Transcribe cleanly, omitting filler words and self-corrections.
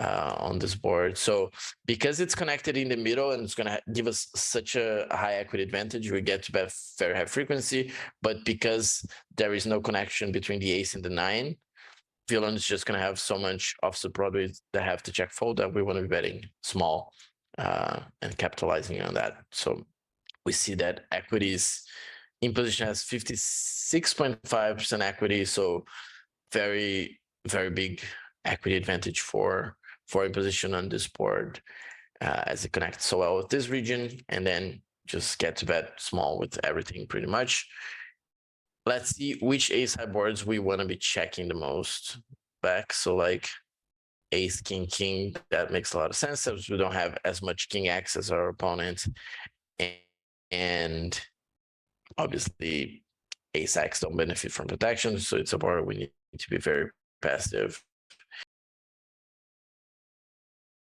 on this board. So because it's connected in the middle and it's going to give us such a high equity advantage, we get to bet very high frequency. But because there is no connection between the ace and the 9, villain is just going to have so much offsuit Broadway that have to check fold that we want to be betting small and capitalizing on that. So we see that equities in position has 56.5% equity. So very, very big equity advantage for in position on this board as it connects so well with this region, and then just get to bet small with everything pretty much. Let's see which ace high boards we want to be checking the most back. So like ace, king, that makes a lot of sense as we don't have as much king X as our opponent. And obviously ace X don't benefit from protection. So it's a board we need to be very passive.